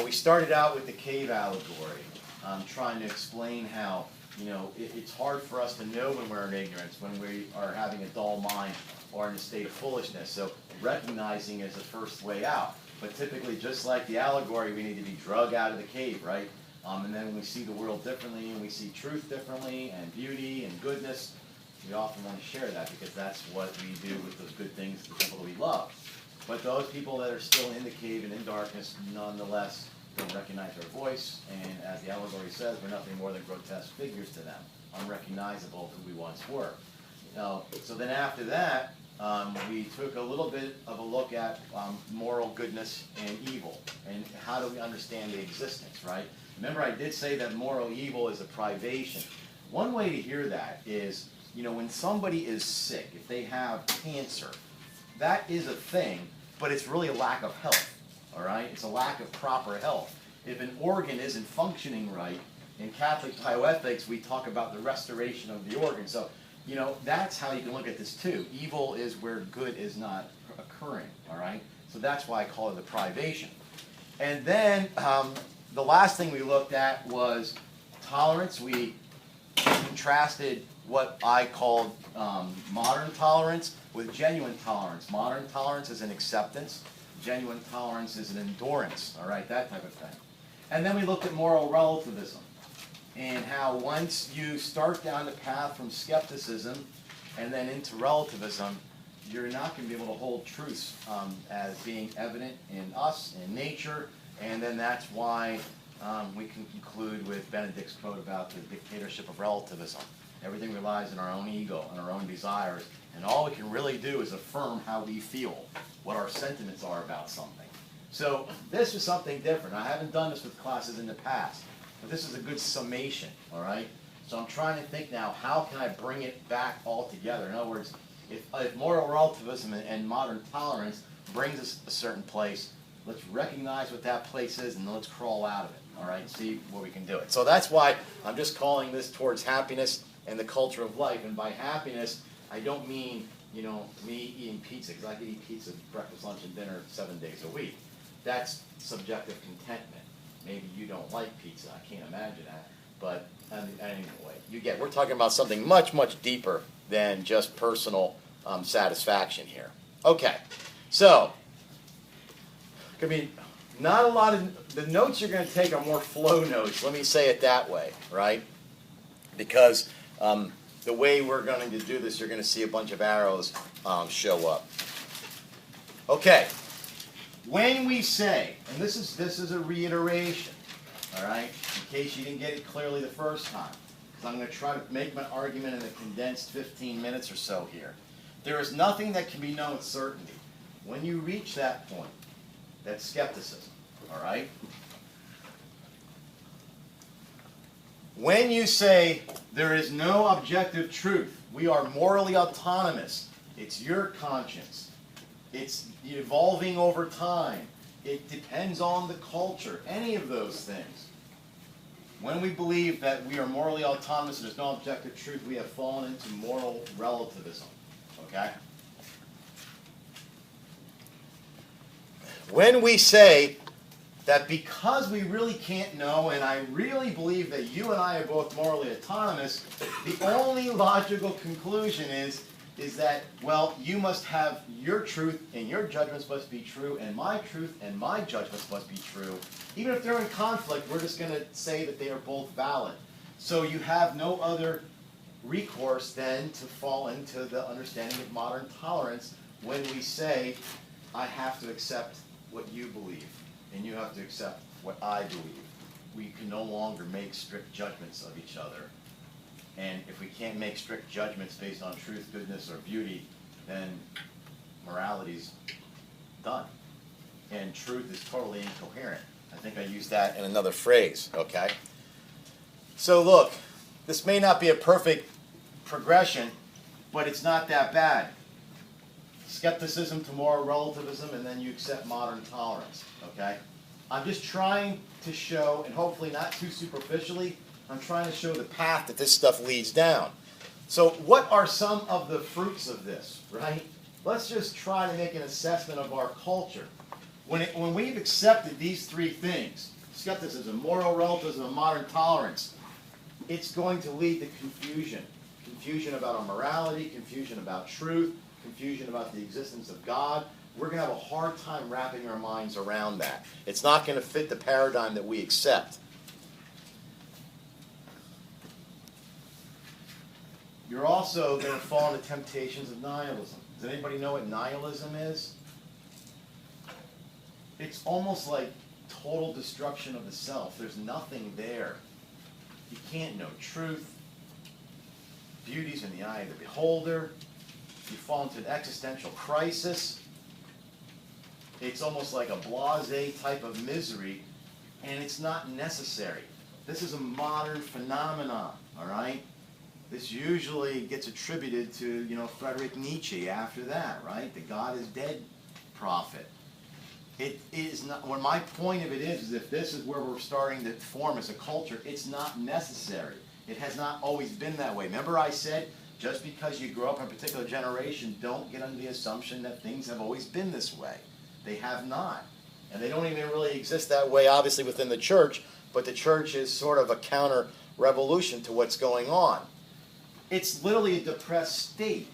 we started out with the cave allegory, trying to explain how, it's hard for us to know when we're in ignorance, when we are having a dull mind or in a state of foolishness. So recognizing is the first way out. But typically, just like the allegory, we need to be drug out of the cave, right? And then when we see the world differently and we see truth differently and beauty and goodness, we often want to share that because that's what we do with those good things, the people that we love. But those people that are still in the cave and in darkness, nonetheless, don't recognize our voice. And as the allegory says, we're nothing more than grotesque figures to them, unrecognizable who we once were. So then after that, we took a little bit of a look at moral goodness and evil, and how do we understand the existence, right? Remember, I did say that moral evil is a privation. One way to hear that is, when somebody is sick, if they have cancer, that is a thing, but it's really a lack of health, all right? It's a lack of proper health. If an organ isn't functioning right, in Catholic bioethics, we talk about the restoration of the organ. So, that's how you can look at this too. Evil is where good is not occurring, all right? So that's why I call it the privation. And then the last thing we looked at was tolerance. We contrasted what I called modern tolerance with genuine tolerance. Modern tolerance is an acceptance. Genuine tolerance is an endurance, all right, that type of thing. And then we looked at moral relativism and how once you start down the path from skepticism and then into relativism, you're not going to be able to hold truths as being evident in us, in nature, and then that's why we can conclude with Benedict's quote about the dictatorship of relativism. Everything relies on our own ego and our own desires, and all we can really do is affirm how we feel, what our sentiments are about something. So this is something different. I haven't done this with classes in the past, but this is a good summation, all right? So I'm trying to think now, how can I bring it back all together? In other words, if moral relativism and modern tolerance brings us a certain place, let's recognize what that place is and let's crawl out of it, all right? See where we can do it. So that's why I'm just calling this towards happiness and the culture of life. And by happiness, I don't mean, me eating pizza, because I can eat pizza breakfast, lunch, and dinner 7 days a week. That's subjective contentment. Maybe you don't like pizza. I can't imagine that. But anyway, we're talking about something much, much deeper than just personal satisfaction here. Okay, so, not a lot of, the notes you're going to take are more flow notes, let me say it that way, right? Because the way we're going to do this, you're going to see a bunch of arrows show up. Okay, when we say, and this is a reiteration, all right, in case you didn't get it clearly the first time, because I'm going to try to make my argument in a condensed 15 minutes or so here. There is nothing that can be known with certainty. When you reach that point, that's skepticism, all right? When you say there is no objective truth, we are morally autonomous, it's your conscience, it's evolving over time, it depends on the culture, any of those things. When we believe that we are morally autonomous and there's no objective truth, we have fallen into moral relativism, okay? When we say that because we really can't know, and I really believe that you and I are both morally autonomous, the only logical conclusion is that, well, you must have your truth, and your judgments must be true, and my truth and my judgments must be true. Even if they're in conflict, we're just going to say that they are both valid. So you have no other recourse than to fall into the understanding of modern tolerance when we say, I have to accept what you believe, and you have to accept what I believe. We can no longer make strict judgments of each other. And if we can't make strict judgments based on truth, goodness, or beauty, then morality's done. And truth is totally incoherent. I think I used that in another phrase, okay? So look, this may not be a perfect progression, but it's not that bad. Skepticism to moral relativism, and then you accept modern tolerance, okay? I'm just trying to show, and hopefully not too superficially, I'm trying to show the path that this stuff leads down. So what are some of the fruits of this, right? Let's just try to make an assessment of our culture. When we've accepted these three things, skepticism, moral relativism, and modern tolerance, it's going to lead to confusion. Confusion about our morality, confusion about truth, confusion about the existence of God. We're going to have a hard time wrapping our minds around that. It's not going to fit the paradigm that we accept. You're also going to fall into temptations of nihilism. Does anybody know what nihilism is? It's almost like total destruction of the self. There's nothing there. You can't know truth. Beauty's in the eye of the beholder. You fall into an existential crisis. It's almost like a blasé type of misery, and it's not necessary. This is a modern phenomenon, all right? This usually gets attributed to, Friedrich Nietzsche after that, right? The God is dead prophet. It is not, well, my point of it is if this is where we're starting to form as a culture, it's not necessary. It has not always been that way. Remember I said, just because you grow up in a particular generation, don't get under the assumption that things have always been this way. They have not. And they don't even really exist that way, obviously, within the church, but the church is sort of a counter-revolution to what's going on. It's literally a depressed state.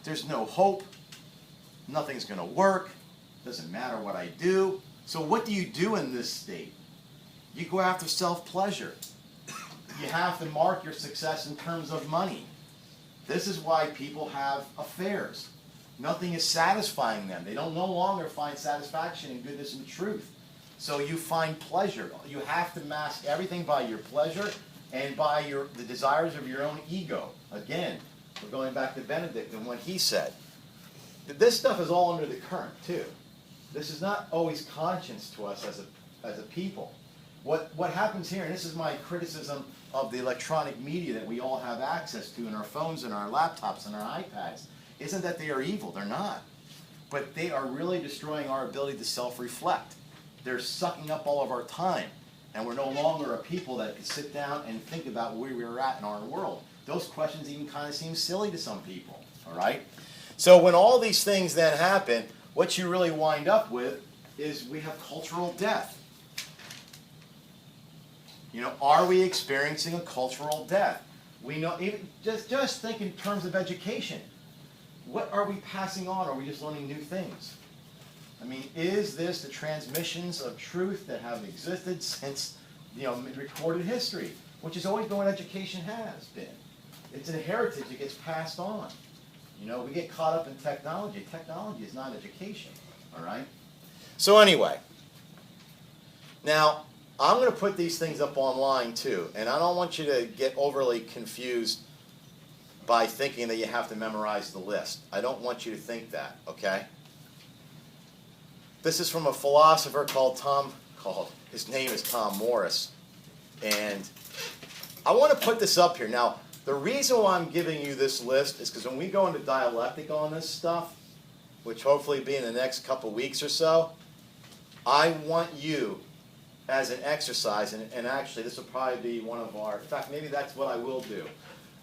There's no hope. Nothing's going to work. Doesn't matter what I do. So what do you do in this state? You go after self-pleasure. You have to mark your success in terms of money. This is why people have affairs. Nothing is satisfying them. They don't no longer find satisfaction in goodness and truth. So you find pleasure. You have to mask everything by your pleasure and by the desires of your own ego. Again, we're going back to Benedict and what he said. This stuff is all under the current, too. This is not always conscious to us as a people. What happens here, and this is my criticism of the electronic media that we all have access to in our phones and our laptops and our iPads, isn't that they are evil. They're not. But they are really destroying our ability to self-reflect. They're sucking up all of our time. And we're no longer a people that can sit down and think about where we're at in our world. Those questions even kind of seem silly to some people. All right? So when all these things then happen, what you really wind up with is we have cultural death. Are we experiencing a cultural death? We know, even just think in terms of education. What are we passing on? Are we just learning new things? I mean, is this the transmissions of truth that have existed since, recorded history, which has always been what education has been. It's an heritage that gets passed on. We get caught up in technology. Technology is not education, all right? So anyway, now, I'm going to put these things up online too, and I don't want you to get overly confused by thinking that you have to memorize the list. I don't want you to think that, okay? This is from a philosopher his name is Tom Morris, and I want to put this up here. Now, the reason why I'm giving you this list is because when we go into dialectic on this stuff, which hopefully be in the next couple weeks or so, I want you, as an exercise, and actually this will probably be one of our, in fact, maybe that's what I will do.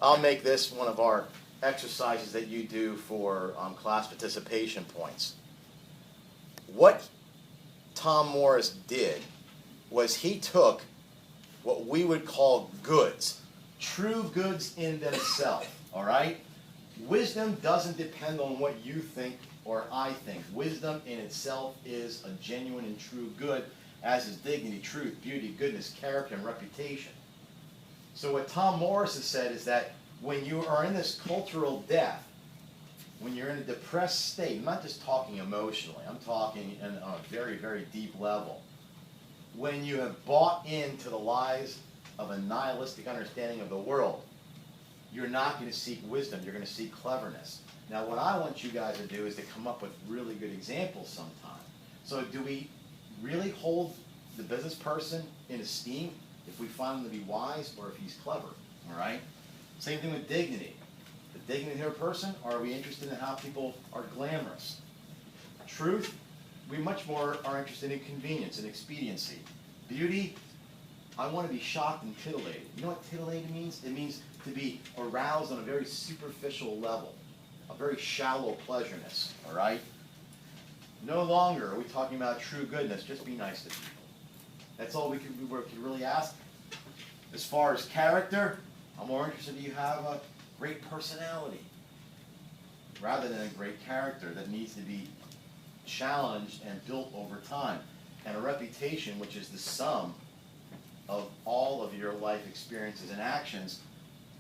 I'll make this one of our exercises that you do for class participation points. What Tom Morris did was he took what we would call goods, true goods in themselves, all right? Wisdom doesn't depend on what you think or I think. Wisdom in itself is a genuine and true good, as is dignity, truth, beauty, goodness, character, and reputation. So what Tom Morris has said is that when you are in this cultural death, when you're in a depressed state, I'm not just talking emotionally, I'm talking on a very, very deep level. When you have bought into the lies of a nihilistic understanding of the world, you're not going to seek wisdom, you're going to seek cleverness. Now what I want you guys to do is to come up with really good examples sometime. So do we really hold the business person in esteem if we find him to be wise or if he's clever, all right? Same thing with dignity. The dignity of a person, are we interested in how people are glamorous? Truth, we much more are interested in convenience and expediency. Beauty, I want to be shocked and titillated. You know what titillated means? It means to be aroused on a very superficial level, a very shallow pleasureness, all right? No longer are we talking about true goodness. Just be nice to people. That's all we can really ask. As far as character, I'm more interested that you have a great personality rather than a great character that needs to be challenged and built over time. And a reputation, which is the sum of all of your life experiences and actions.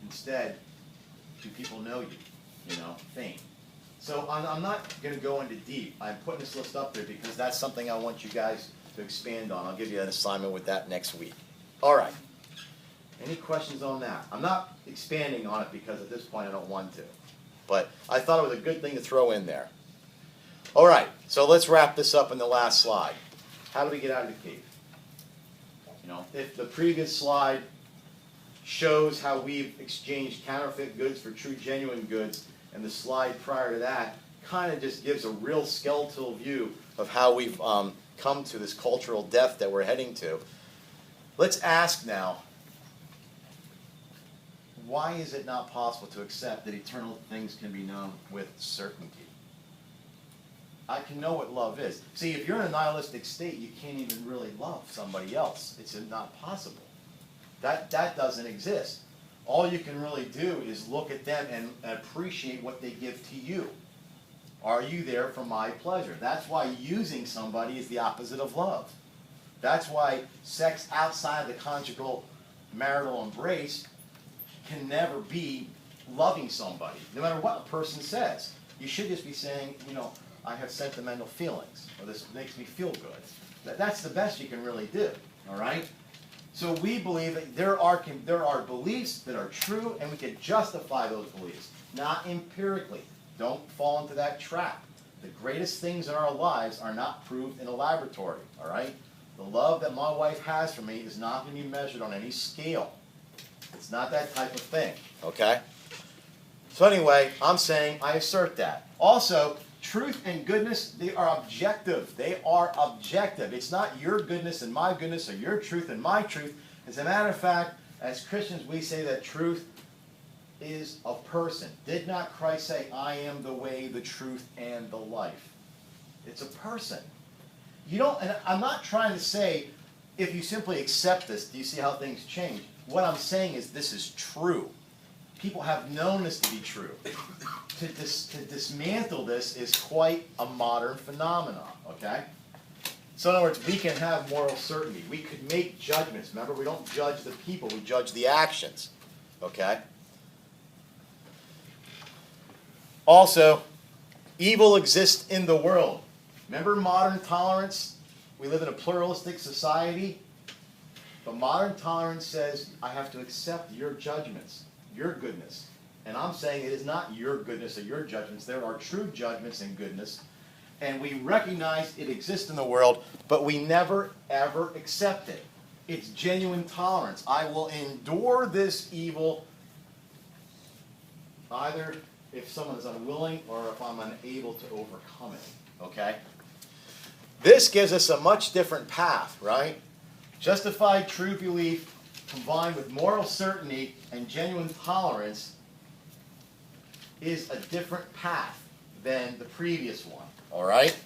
Instead, do people know you? Fame. So I'm not going to go into deep. I'm putting this list up there because that's something I want you guys to expand on. I'll give you an assignment with that next week. All right. Any questions on that? I'm not expanding on it because at this point I don't want to. But I thought it was a good thing to throw in there. All right. So let's wrap this up in the last slide. How do we get out of the cave? If the previous slide shows how we've exchanged counterfeit goods for true, genuine goods, and the slide prior to that kind of just gives a real skeletal view of how we've come to this cultural depth that we're heading to. Let's ask now, why is it not possible to accept that eternal things can be known with certainty? I can know what love is. See, if you're in a nihilistic state, you can't even really love somebody else. It's not possible. That doesn't exist. All you can really do is look at them and appreciate what they give to you. Are you there for my pleasure? That's why using somebody is the opposite of love. That's why sex outside of the conjugal marital embrace can never be loving somebody, no matter what a person says. You should just be saying, I have sentimental feelings, or this makes me feel good. That's the best you can really do, all right? So we believe that there are beliefs that are true, and we can justify those beliefs, not empirically. Don't fall into that trap. The greatest things in our lives are not proved in a laboratory, all right? The love that my wife has for me is not going to be measured on any scale. It's not that type of thing, okay? So anyway, I'm saying I assert that. Also, truth and goodness, they are objective. They are objective. It's not your goodness and my goodness or your truth and my truth. As a matter of fact, as Christians, we say that truth is a person. Did not Christ say, I am the way, the truth, and the life? It's a person. And I'm not trying to say, if you simply accept this, do you see how things change? What I'm saying is this is true. People have known this to be true. To dismantle this is quite a modern phenomenon, okay? So in other words, we can have moral certainty. We could make judgments. Remember, we don't judge the people, we judge the actions, okay? Also, evil exists in the world. Remember modern tolerance? We live in a pluralistic society. But modern tolerance says, I have to accept your judgments, your goodness. And I'm saying it is not your goodness or your judgments. There are true judgments and goodness. And we recognize it exists in the world, but we never, ever accept it. It's genuine tolerance. I will endure this evil either if someone is unwilling or if I'm unable to overcome it. Okay? This gives us a much different path, right? Justified true belief combined with moral certainty and genuine tolerance is a different path than the previous one. All right?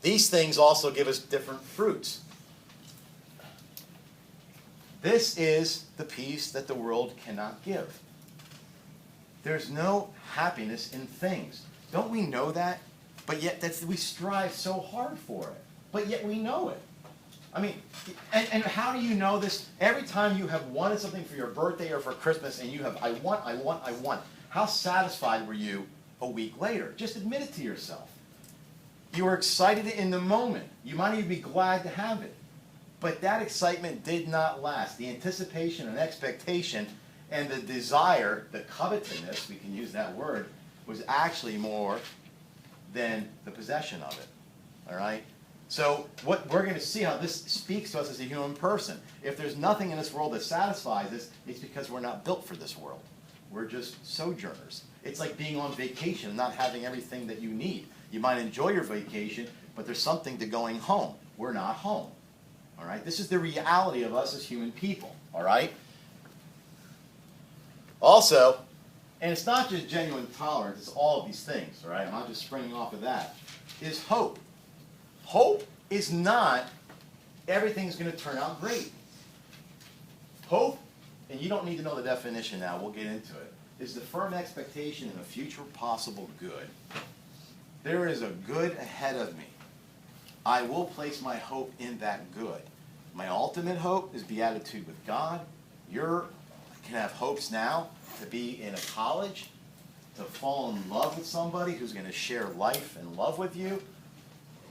These things also give us different fruits. This is the peace that the world cannot give. There's no happiness in things. Don't we know that? But yet we strive so hard for it. But yet we know it. I mean, and how do you know this? Every time you have wanted something for your birthday or for Christmas and you have, I want. How satisfied were you a week later? Just admit it to yourself. You were excited in the moment. You might even be glad to have it. But that excitement did not last. The anticipation and expectation and the desire, the covetousness, we can use that word, was actually more than the possession of it. All right? So what we're going to see how this speaks to us as a human person. If there's nothing in this world that satisfies us, it's because we're not built for this world. We're just sojourners. It's like being on vacation and not having everything that you need. You might enjoy your vacation, but there's something to going home. We're not home. All right? This is the reality of us as human people. All right? Also, and it's not just genuine tolerance, it's all of these things. All right? I'm not just springing off of that. is hope. Hope is not everything's going to turn out great. Hope, and you don't need to know the definition now, we'll get into it, is the firm expectation in a future possible good. There is a good ahead of me. I will place my hope in that good. My ultimate hope is beatitude with God. You can have hopes now to be in a college, to fall in love with somebody who's going to share life and love with you.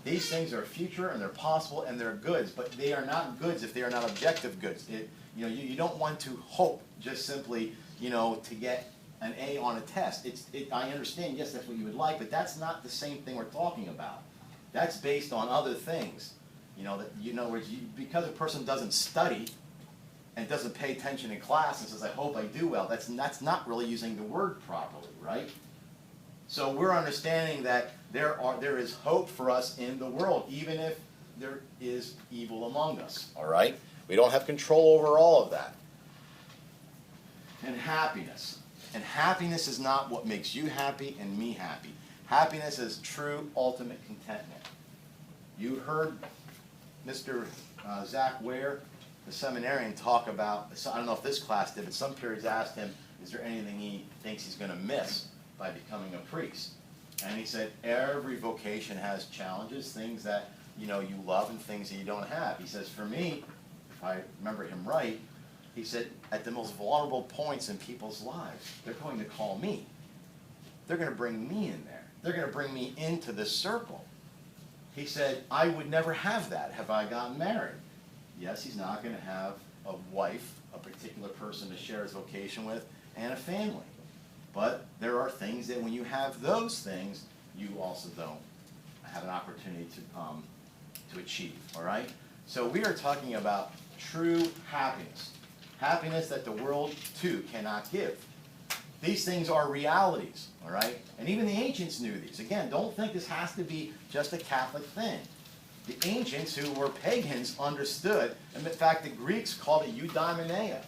These things are future and they're possible and they're goods, but they are not goods if they are not objective goods. You don't want to hope just simply, to get an A on a test. I understand, yes, that's what you would like, but that's not the same thing we're talking about. That's based on other things. Because a person doesn't study and doesn't pay attention in class and says, I hope I do well, that's not really using the word properly, right? So we're understanding that there is hope for us in the world, even if there is evil among us, all right? We don't have control over all of that. And happiness. And happiness is not what makes you happy and me happy. Happiness is true, ultimate contentment. You heard Mr. Zach Ware, the seminarian, talk about, I don't know if this class did, but some periods asked him, is there anything he thinks he's going to miss by becoming a priest? And he said, every vocation has challenges, things that you love and things that you don't have. He says, for me, if I remember him right, he said, at the most vulnerable points in people's lives, they're going to call me. They're going to bring me in there. They're going to bring me into this circle. He said, I would never have that have I gotten married. Yes, he's not going to have a wife, a particular person to share his vocation with, and a family. But there are things that when you have those things, you also don't have an opportunity to achieve, all right? So we are talking about true happiness. Happiness that the world, too, cannot give. These things are realities, all right? And even the ancients knew these. Again, don't think this has to be just a Catholic thing. The ancients, who were pagans, understood, and in fact, the Greeks called it eudaimonia.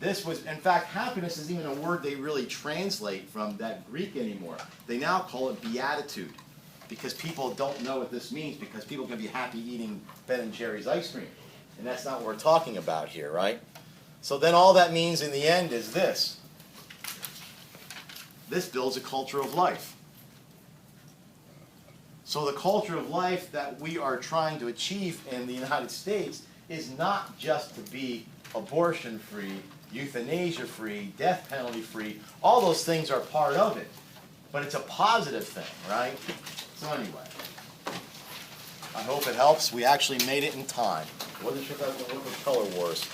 This was, in fact, happiness isn't even a word they really translate from that Greek anymore. They now call it beatitude, because people don't know what this means, because people can be happy eating Ben & Jerry's ice cream. And that's not what we're talking about here, right? So then all that means in the end is this. This builds a culture of life. So the culture of life that we are trying to achieve in the United States is not just to be abortion-free, euthanasia-free, death penalty-free. All those things are part of it. But it's a positive thing, right? So anyway, I hope it helps. We actually made it in time. I wasn't sure if I was going to look for color wars.